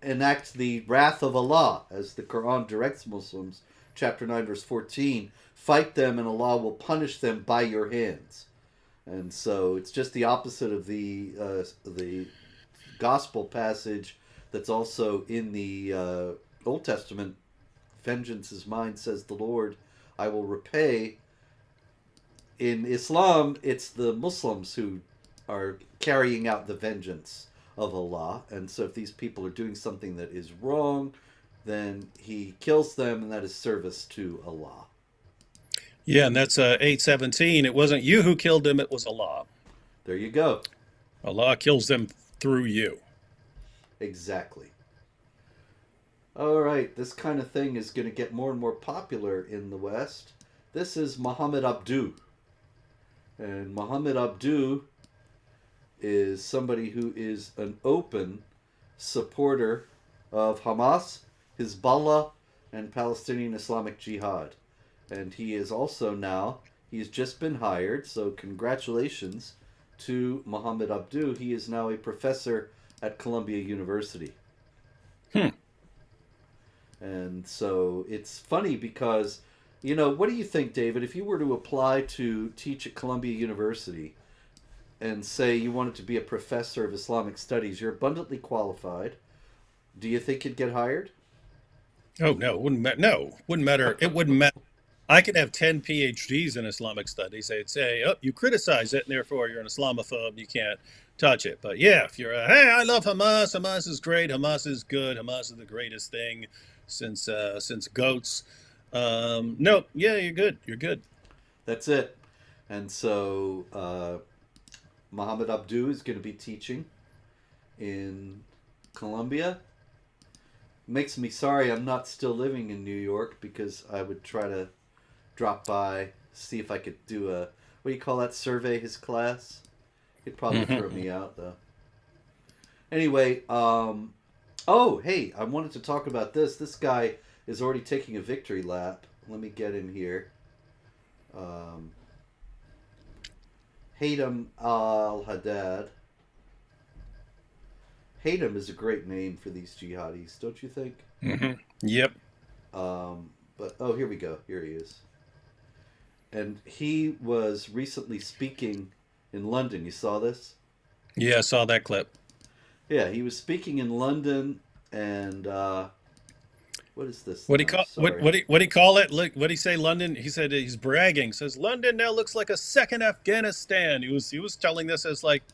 enact the wrath of Allah, as the Quran directs Muslims, chapter 9, verse 14, fight them and Allah will punish them by your hands. And so it's just the opposite of the gospel passage that's also in the Old Testament. Vengeance is mine, says the Lord, I will repay. In Islam, it's the Muslims who are carrying out the vengeance of Allah. And so if these people are doing something that is wrong, then he kills them, and that is service to Allah. Yeah, and that's 8:17. It wasn't you who killed them, it was Allah. There you go. Allah kills them through you. Exactly. All right, this kind of thing is going to get more and more popular in the West. This is Muhammad Abdu. And Muhammad Abdu is somebody who is an open supporter of Hamas, Hezbollah, and Palestinian Islamic Jihad. And he is also now, he's just been hired, so congratulations to Mohammed Abdu. He is now a professor at Columbia University. Hmm. And so it's funny because, what do you think, David, if you were to apply to teach at Columbia University and say you wanted to be a professor of Islamic studies, you're abundantly qualified. Do you think you'd get hired? Oh no, it wouldn't matter. No, wouldn't matter. It wouldn't matter. I could have 10 PhDs in Islamic studies. They'd say, "Oh, you criticize it, and therefore you're an Islamophobe. You can't touch it." But yeah, if you're, hey, I love Hamas. Hamas is great. Hamas is good. Hamas is the greatest thing since goats. No, yeah, you're good. You're good. That's it. And so Mohammed Abdu is going to be teaching in Columbia. Makes me sorry I'm not still living in New York, because I would try to drop by, see if I could do a, what do you call that, survey his class. He'd probably throw me out though. Anyway, oh, hey, I wanted to talk about this. This guy is already taking a victory lap. Let me get him here. Haytham al-Haddad. Haytham is a great name for these jihadis, don't you think? Yep. But, oh, here we go. Here he is. And he was recently speaking in London. You saw this? Yeah, I saw that clip. Yeah, he was speaking in London, and what is this? What he call what he call it? Look, what he say? London. He said he's bragging. Says London now looks like a second Afghanistan. He was telling this as like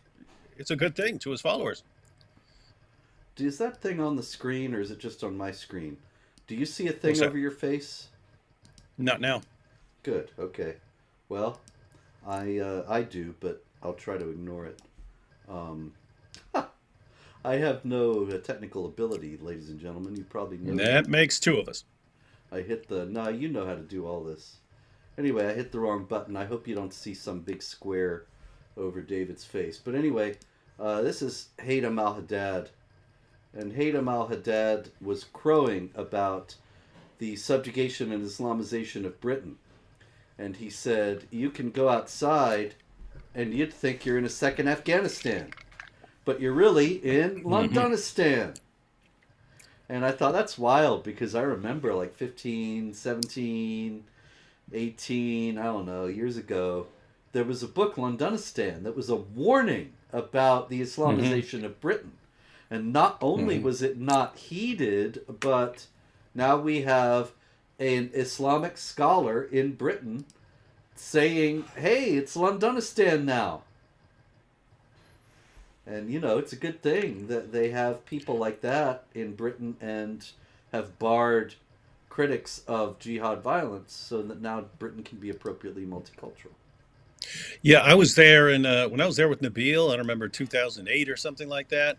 it's a good thing to his followers. Is that thing on the screen, or is it just on my screen? Do you see a thing over your face? Not now. Good. Okay. Well, I do, but I'll try to ignore it. I have no technical ability, ladies and gentlemen. You probably know that makes two of us. I hit the... No, you know how to do all this. Anyway, I hit the wrong button. I hope you don't see some big square over David's face. But anyway, this is Haytham al-Haddad. And Haytham al-Haddad was crowing about the subjugation and Islamization of Britain. And he said, you can go outside and you'd think you're in a second Afghanistan. But you're really in Londonistan. And I thought that's wild, because I remember like 15, 17, 18, I don't know, years ago, there was a book, Londonistan, that was a warning about the Islamization of Britain. And not only was it not heeded, but now we have an Islamic scholar in Britain saying, hey, it's Londonistan now. And, it's a good thing that they have people like that in Britain and have barred critics of jihad violence, so that now Britain can be appropriately multicultural. Yeah, I was there, and when I was there with Nabil, I remember 2008 or something like that.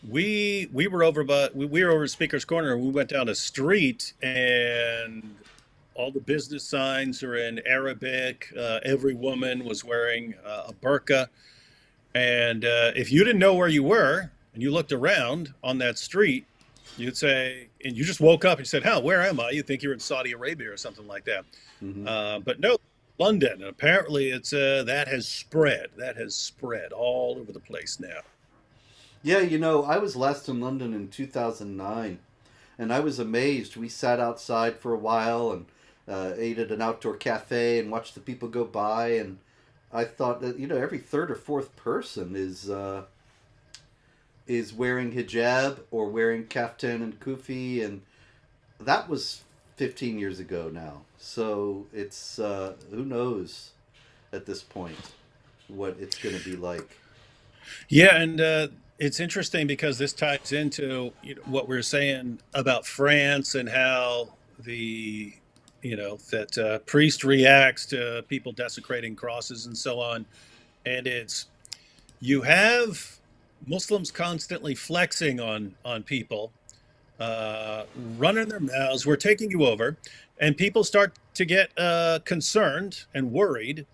We were over, but we were over at Speaker's Corner, and we went down a street, and all the business signs are in Arabic. Every woman was wearing a burqa. And if you didn't know where you were and you looked around on that street, you'd say, and you just woke up and said, "How? Where am I?" You think you're in Saudi Arabia or something like that. But no, London. And apparently, it's that has spread. That has spread all over the place now. Yeah, I was last in London in 2009, and I was amazed. We sat outside for a while and ate at an outdoor cafe and watched the people go by, and I thought that every third or fourth person is wearing hijab or wearing kaftan and kufi, and that was 15 years ago now. So it's who knows at this point what it's going to be like. Yeah, and it's interesting because this ties into what we were saying about France and how the that priest reacts to people desecrating crosses and so on. And you have Muslims constantly flexing on people, running their mouths, we're taking you over, and people start to get concerned and worried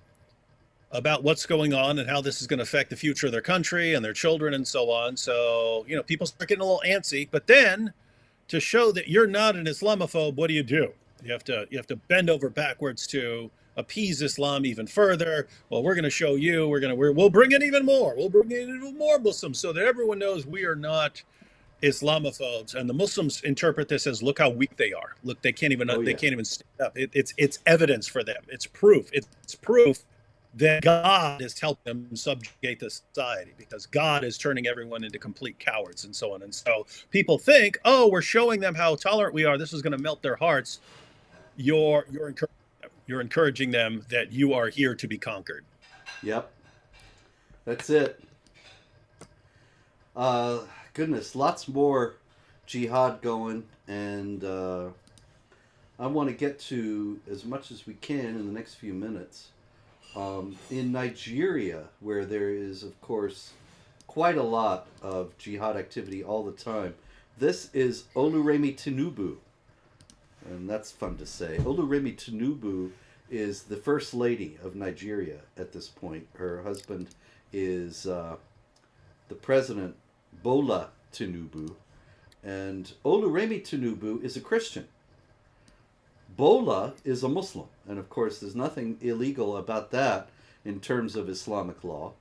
about what's going on and how this is going to affect the future of their country and their children and so on. So, people start getting a little antsy. But then to show that you're not an Islamophobe, what do? You have to bend over backwards to appease Islam even further. Well, we're going to show you. We'll bring in even more. We'll bring in even more Muslims so that everyone knows we are not Islamophobes. And the Muslims interpret this as, look how weak they are. Look, they can't even stand up. It's evidence for them. It's proof. It's proof that God is helping them subjugate the society, because God is turning everyone into complete cowards and so on. And so people think, oh, we're showing them how tolerant we are. This is going to melt their hearts. You're encouraging them that you are here to be conquered. Yep. That's it. Goodness, lots more jihad going, and I want to get to as much as we can in the next few minutes. In Nigeria, where there is, of course, quite a lot of jihad activity all the time. This is Oluremi Tinubu, and that's fun to say. Oluremi Tinubu is the first lady of Nigeria at this point. Her husband is the president, Bola Tinubu, and Oluremi Tinubu is a Christian. Bola is a Muslim, and of course there's nothing illegal about that in terms of Islamic law,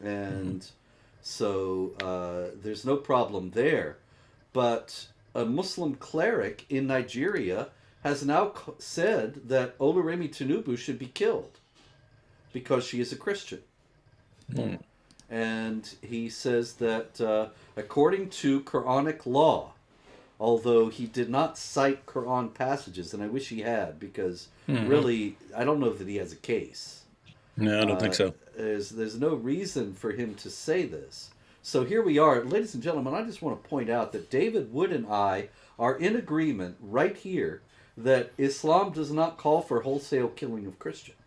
and so there's no problem there. But a Muslim cleric in Nigeria has now said that Oluremi Tinubu should be killed because she is a Christian. And he says that according to Quranic law, although he did not cite Quran passages, and I wish he had, because really, I don't know that he has a case. No, I don't think so. There's no reason for him to say this. So here we are. Ladies and gentlemen, I just want to point out that David Wood and I are in agreement right here that Islam does not call for wholesale killing of Christians.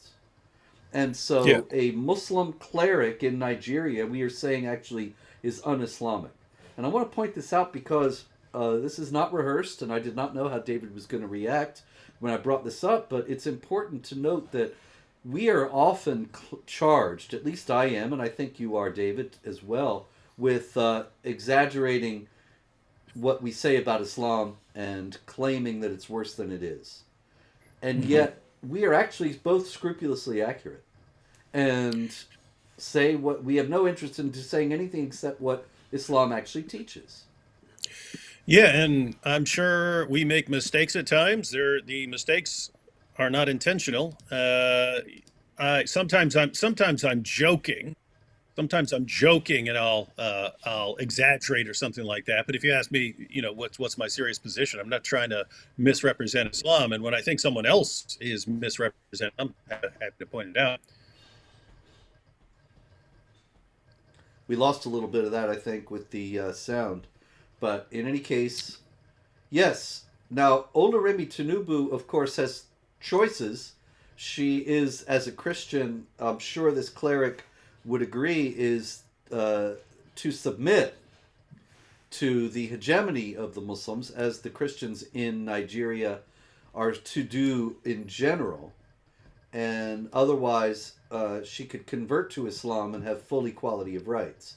And so a Muslim cleric in Nigeria, we are saying actually is un-Islamic. And I want to point this out because this is not rehearsed, and I did not know how David was going to react when I brought this up, but it's important to note that we are often charged, at least I am, and I think you are, David, as well, with exaggerating what we say about Islam and claiming that it's worse than it is. And yet, we are actually both scrupulously accurate and say what we have no interest in saying anything except what Islam actually teaches. Yeah, and I'm sure we make mistakes at times. The mistakes are not intentional. Sometimes I'm joking. Sometimes I'm joking, and I'll exaggerate or something like that. But if you ask me, what's my serious position? I'm not trying to misrepresent Islam. And when I think someone else is misrepresenting, I'm happy to point it out. We lost a little bit of that, I think, with the sound. But in any case, yes. Now, Oluremi Tinubu, of course, has choices. She is, as a Christian, I'm sure this cleric would agree, is to submit to the hegemony of the Muslims, as the Christians in Nigeria are to do in general. And otherwise, she could convert to Islam and have full equality of rights.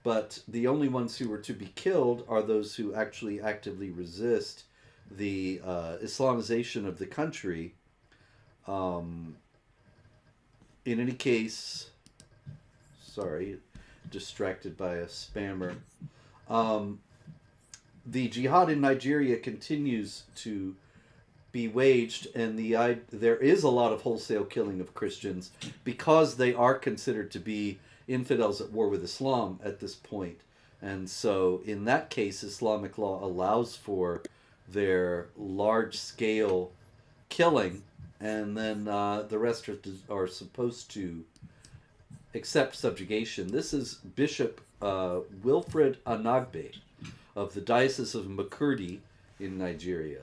But the only ones who are to be killed are those who actually actively resist the Islamization of the country. In any case, sorry, distracted by a spammer. The jihad in Nigeria continues to be waged, and there is a lot of wholesale killing of Christians because they are considered to be infidels at war with Islam at this point. And so in that case, Islamic law allows for their large-scale killing, and then the rest are supposed to accept subjugation. This is Bishop Wilfred Anagbe of the Diocese of Makurdi in Nigeria.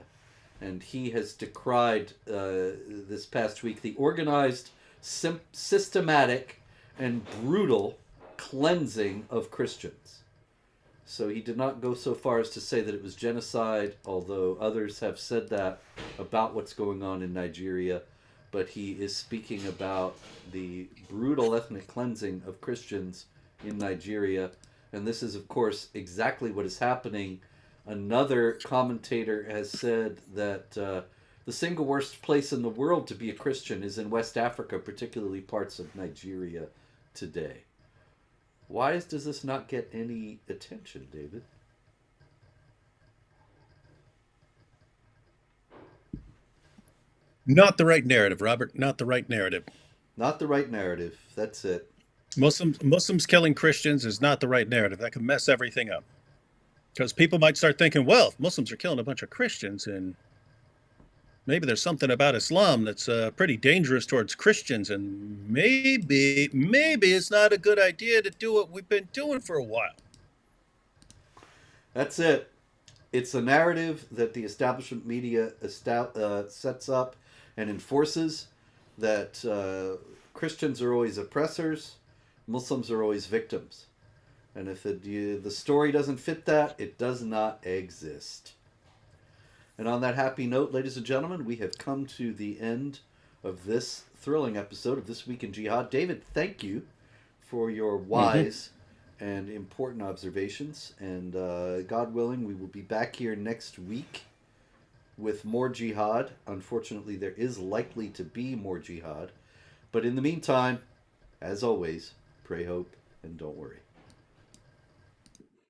And he has decried this past week the organized, systematic, and brutal cleansing of Christians. So he did not go so far as to say that it was genocide, although others have said that about what's going on in Nigeria. but he is speaking about the brutal ethnic cleansing of Christians in Nigeria. And this is, of course, exactly what is happening. Another commentator has said that the single worst place in the world to be a Christian is in West Africa, particularly parts of Nigeria today. Why does this not get any attention, David? Not the right narrative, Robert. Not the right narrative. Not the right narrative. That's it. Muslims killing Christians is not the right narrative. That could mess everything up. Because people might start thinking, well, if Muslims are killing a bunch of Christians, and maybe there's something about Islam that's pretty dangerous towards Christians, and maybe it's not a good idea to do what we've been doing for a while. That's it. It's a narrative that the establishment media sets up and enforces, that Christians are always oppressors, Muslims are always victims. And if the story doesn't fit that, it does not exist. And on that happy note, ladies and gentlemen, we have come to the end of this thrilling episode of This Week in Jihad. David, thank you for your wise and important observations. And God willing, we will be back here next week with more jihad. Unfortunately, there is likely to be more jihad. But in the meantime, as always, pray, hope, and don't worry.